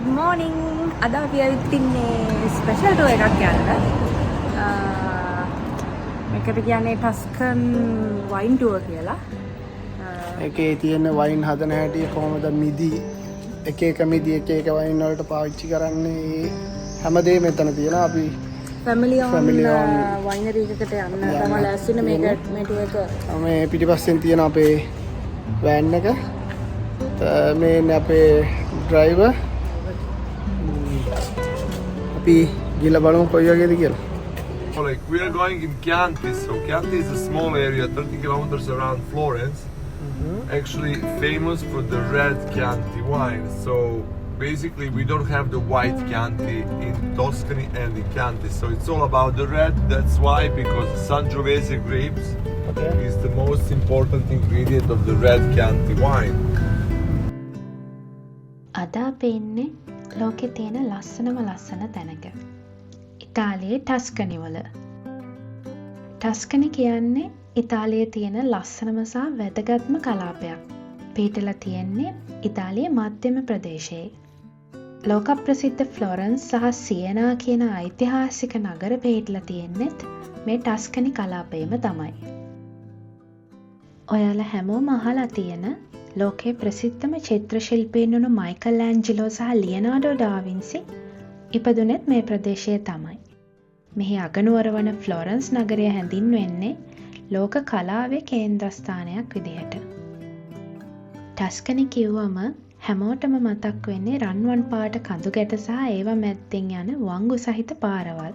good morning. අද අපි ඇවිත් ඉන්නේ ස්පෙෂල් ටුවර් එකක් යන්න. මේකට කියන්නේ ටස්කන් වයින් ටුවර් කියලා. ඒකේ තියෙන වයින් හදන හැටි කොහොමද මිදි එක එක මිදි එක එක වයින් වලට පාවිච්චි කරන්නේ හැමදේම මෙතන තියෙනවා. අපි ෆැමිලි ඔන් වයිනරි එකකට යන්න තමයි ලෑස්ති වෙන්නේ මේ ටුවර් එක. මේ පිටිපස්සෙන් තියෙන අපේ වෑන් එක. මේ අපේ ඩ්‍රයිවර් අපි ගිහලා බලමු කොයි වගේද කියලා. Like we are going in Chianti, so Chianti is a small area, 30 kilometers around Florence. Actually famous for the red Chianti wine. So basically we don't have the white Chianti in Tuscany and in Chianti. So it's all about the red. That's why, because Sangiovese grapes is the most important ingredient of the red Chianti wine. අද අපි ඉන්නේ ලෝකේ තියෙන ලස්සනම තැනක. ඉතාලියේ ටස්කනි වල. ටස්කනි කියන්නේ ඉතාලියේ තියෙන ලස්සනම සහ වැදගත්ම කලාපයක්. පිහිටලා තියෙන්නේ ඉතාලියේ මධ්‍යම ප්‍රදේශයේ. ලෝක ප්‍රසිද්ධ ෆ්ලොරන්ස් සහ සියනා කියන ඓතිහාසික නගර පිහිටලා තියෙන්නේත් මේ ටස්කනි කලාපයේම තමයි. ඔයාලා හැමෝම අහලා තියෙන ලෝකයේ ප්‍රසිද්ධම චිත්‍ර ශිල්පීන් වුණු මයිකල් ඇන්ජලෝ සහ ලියනාඩෝ ඩාවින්සි ඉපදුනෙත් මේ ප්‍රදේශයේ තමයි. මෙහි අගනුවර වන ෆ්ලොරන්ස් නගරය හැඳින්වෙන්නේ ලෝක කලාවේ කේන්ද්‍රස්ථානයක් විදිහට. ටස්කනි කිව්වම හැමෝටම මතක් වෙන්නේ රන්වන් පාට කඳු ගැට සහ ඒවා මැද්දෙන් යන වංගු සහිත පාරවල්.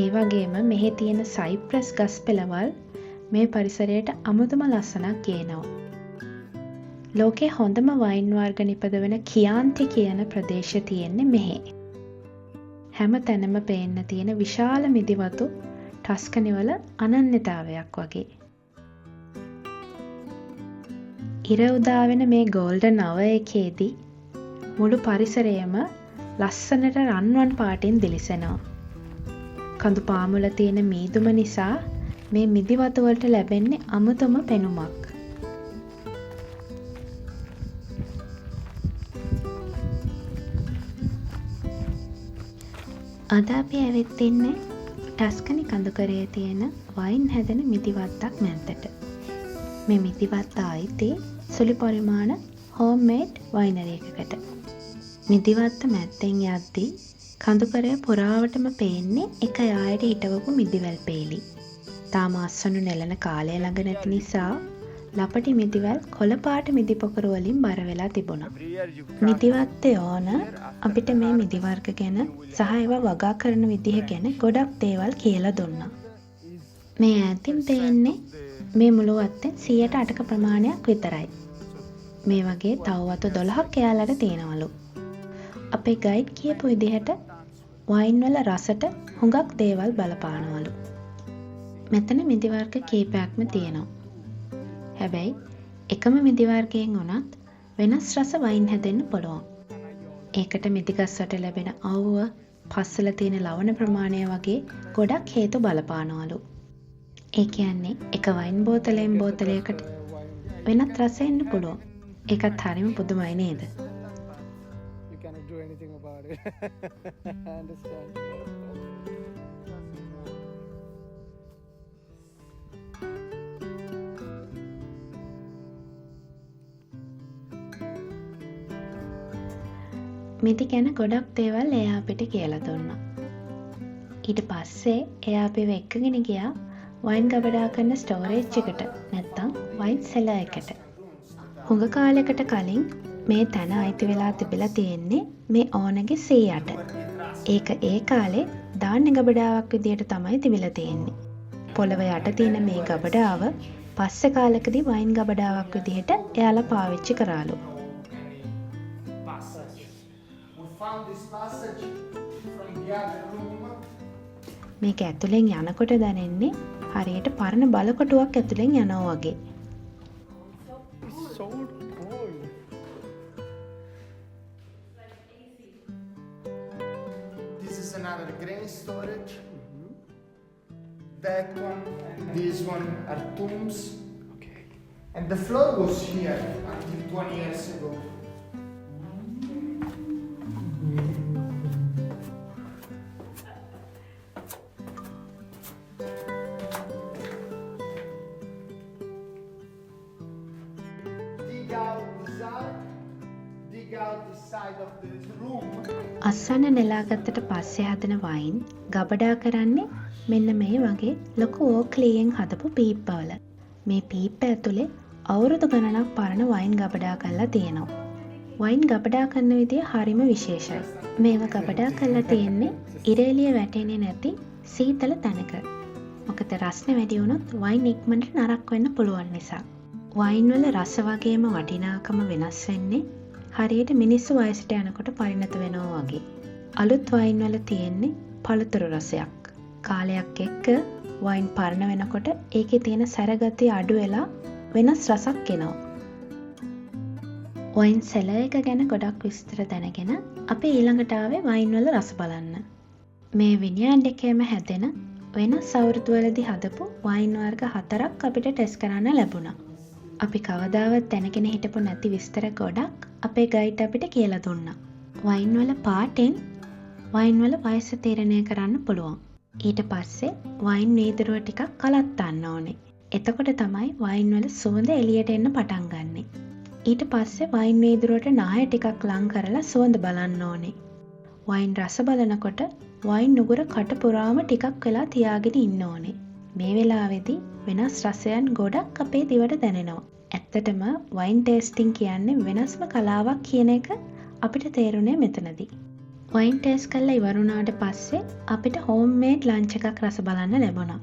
ඒ වගේම මෙහි තියෙන සයිප්‍රස් ගස් පෙළවල් මේ පරිසරයට අමුතුම ලස්සනක් ගේනවා. ලෝකේ හොඳම වයින් වර්ග නිපදවන කියාන්ති කියන ප්‍රදේශය තියෙන්නේ මෙහි. හැම තැනම පේන්න තියෙන විශාල මිදිවතු ටස්කනි වල අනන්‍යතාවයක් වගේ. ඉර උදා වෙන මේ ගෝල්ඩන් අවර් එකේදී මුළු පරිසරයම ලස්සනට රන්වන් පාටින් දිලිසෙනවා. කඳු පාමුල තියෙන මීදුම නිසා මේ මිදිවතු වලට ලැබෙන්නේ අමුතුම පෙනුමක්. අද අපි ඇවිත් ඉන්නේ ටස්කනි කඳුකරයේ තියෙන වයින් හැදෙන මිදිවත්තක් මැද්දට. මේ මිදිවත්ත ආයිති සුළු පරිමාණ හෝම්මේඩ් වයිනරි එකකට. මිදිවත්ත මැද්දෙන් යද්දී කඳුකරය පුරාවටම පේන්නේ එක යායට හිටවපු මිදිවැල් පේලි. තාම අස්වනු නෙලන කාලය ළඟ නැති නිසා ලපටි මිදිවැල් කොළ පාට මිදි පොකරු වලින් බර වෙලා තිබුණා. මිදිවත්තේ ඕන අපිට මේ මිදි වර්ග ගැන සහ ඒවා වගා කරන විදිහ ගැන ගොඩක් දේවල් කියලා දුන්නා. මේ ඈතින් පේන්නේ මේ මුළු වත්තෙන් 108ක ප්‍රමාණයක් විතරයි. මේ වගේ තව වතු 12ක් එයාලට තියෙනවලු. අපේ ගයිඩ් කියපු විදිහට වයින් වල රසට හුඟක් දේවල් බලපානවලු. මෙතන මිදි වර්ග කීපයක්ම තියෙනවා. හැබැයි එකම මිදි වර්ගයෙන් උනත් වෙනස් රස වයින් හැදෙන්න පුළුවන්. ඒකට මිදිගස්වට ලැබෙන අවුව, පස්සල තියෙන ලවණ ප්‍රමාණය වගේ ගොඩක් හේතු බලපානවලු. ඒ කියන්නේ එක වයින් බෝතලයෙන් බෝතලයකට වෙනත් රස එන්න පුළුවන්. ඒකත් හරිම පුදුමයි නේද? You cannot do anything about it. I understand. මිදි ගැන ගොඩක් දේවල් එයා අපිට කියලා දුන්නා. ඊට පස්සේ එයා අපිව එක්කගෙන ගියා වයින් ගබඩා කරන ස්ටෝරේජ් එකට, නැත්තම් වයින් සෙලර් එකට. හුඟ කාලයකට කලින් මේ තැන අයිති වෙලා තිබිලා තියෙන්නේ මේ ඕනගේ 100ට. ඒක ඒ කාලේ ධාන්‍ය ගබඩාවක් විදියට තමයි තිබිලා තියෙන්නේ. පොළව යට තියෙන මේ ගබඩාව පස්සේ කාලෙකදී වයින් ගබඩාවක් විදියට එයාලා පාවිච්චි කරාලු. මේක ඇතුලෙන් යනකොට දැනෙන්නේ හරියට පරණ බලකොටුවක් ඇතුලෙන් යනවා වගේ. So cold. This is another grain storage. That one and this one are tombs. Okay. And the floor was here until 20 years ago. side of this room. අස්වැන්න නෙලාගත්තට පස්සේ හදන වයින් ගබඩා කරන්නේ මෙන්න මේ වගේ ලොකු ඕක්ලියෙන් හදපු පීප්පවල. මේ පීප්ප ඇතුලේ අවුරුදු ගණනක් පරණ වයින් ගබඩා කරලා තියෙනවා. වයින් ගබඩා කරන විදිය හරිම විශේෂයි. මේවා ගබඩා කරලා තියෙන්නේ ඉරේලිය වැටෙන්නේ නැති සීතල තැනක. මොකද රස්නේ වැඩි වුණොත් වයින් ඉක්මනට නරක් වෙන්න පුළුවන් නිසා. වයින් වල රස වගේම වටිනාකම වෙනස් වෙන්නේ හරියට මිනිස්සු වයසට යනකොට පරිණත වෙනවා වගේ. අලුත් වයින් වල තියෙන්නේ පළතුරු රසයක්. කාලයක් එක්ක වයින් පරණ වෙනකොට ඒකේ තියෙන සැරගතිය අඩු වෙලා වෙනස් රසක් එනවා. වයින් සෙලර් එක ගැන ගොඩක් විස්තර දැනගෙන අපි ඊළඟට ආවේ වයින් වල රස බලන්න. මේ විනියර්ඩ් එකේම හැදෙන වෙනස් අවුරුදුවලදී හදපු වයින් වර්ග 4ක් අපිට ටෙස්ට් කරන්න ලැබුණා. අපි කවදාවත් දැනගෙන හිටපු නැති විස්තර ගොඩක් අපේ ගයිඩ් අපිට කියලා දුන්නා. වයින් වල පාටෙන් වයින් වල වයස තීරණය කරන්න පුළුවන්. ඊට පස්සේ වයින් වීදුරුව ටිකක් කලත්තන්න ඕනේ. එතකොට තමයි වයින් වල සුවඳ එළියට එන්න පටන් ගන්නෙ. ඊට පස්සේ වයින් වීදුරුවට නාය ටිකක් ලං කරලා සුවඳ බලන්න ඕනේ. වයින් රස බලනකොට වයින් නුගුර කට පුරාම ටිකක් වෙලා තියාගෙන ඉන්න ඕනේ. මේ වෙලාවේදී වෙනස් රසයන් ගොඩක් අපේ දිවට දැනෙනවා. ඇත්තටම වයින් ටේස්ටිං කියන්නේ වෙනස්ම කලාවක් කියන එක අපිට තේරුනේ මෙතනදී. වයින් ටේස්ට් කරලා ඉවර වුණාට පස්සේ අපිට හෝම් මේඩ් ලන්ච් එකක් රස බලන්න ලැබුණා.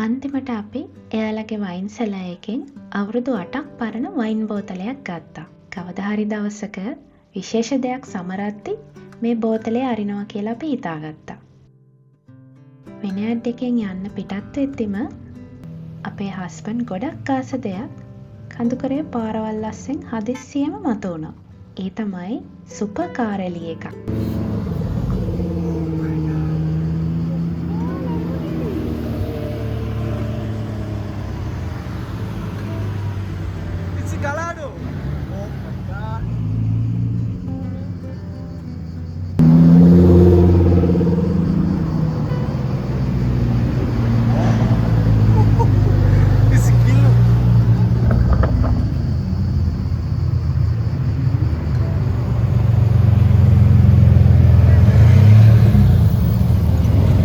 අන්තිමට අපි එයාලගේ වයින් සෙලර් එකෙන් අවුරුදු 8ක් පරණ වයින් බෝතලයක් ගත්තා. කවදා හරි දවසක විශේෂ දෙයක් සමරද්දී මේ බෝතලේ අරිනවා කියලා අපි හිතාගත්තා. විනියර්ඩ් එකෙන් යන්න පිටත් වෙද්දිම අපේ හස්බන්ඩ් ගොඩක් ආස දෙයක් කඳුකරේ පාරවල් අස්සෙන් හදිස්සියෙම මතුවුණා. ඒ තමයි සුපර් කාර් එළිය එකක්. It's a Gallardo. Oh my god. It's a killer.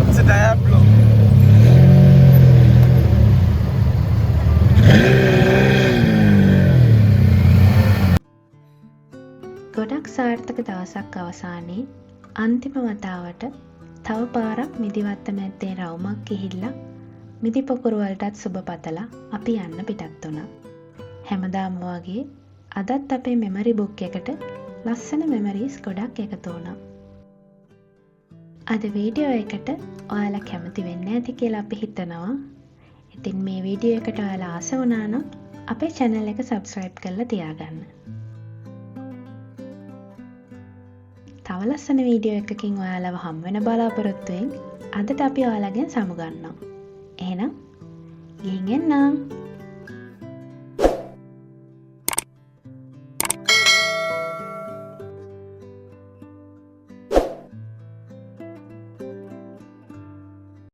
It's a Diablo. ගොඩක් සාර්ථක දවසක් අවසානයේ අන්තිම වතාවට තව පාරක් මිදිවත්ත මැද්දේ රවුමක් ගිහිල්ලා මිදි පොකුරු වලටත් සුබ පතලා අපි යන්න පිටත් වුණා. හැමදාම වගේ අදත් අපේ මෙමරි බුක් එකට ලස්සන මෙමරීස් ගොඩක් එකතු වුණා. අද වීඩියෝ එකට ඔයාලා කැමති වෙන්නේ නැති කියලා අපි හිතනවා. ඉතින් මේ වීඩියෝ එකට ඔයාලා ආස වුණා නම් අපේ channel එක subscribe කරලා තියාගන්න. තව ලස්සන වීඩියෝ එකකින් ඔයාලව හම් වෙන බලාපොරොත්තුවෙන් අදට අපි ඔයාලගෙන් සමුගන්නවා. එහෙනම් ගිහින් එන්නම්.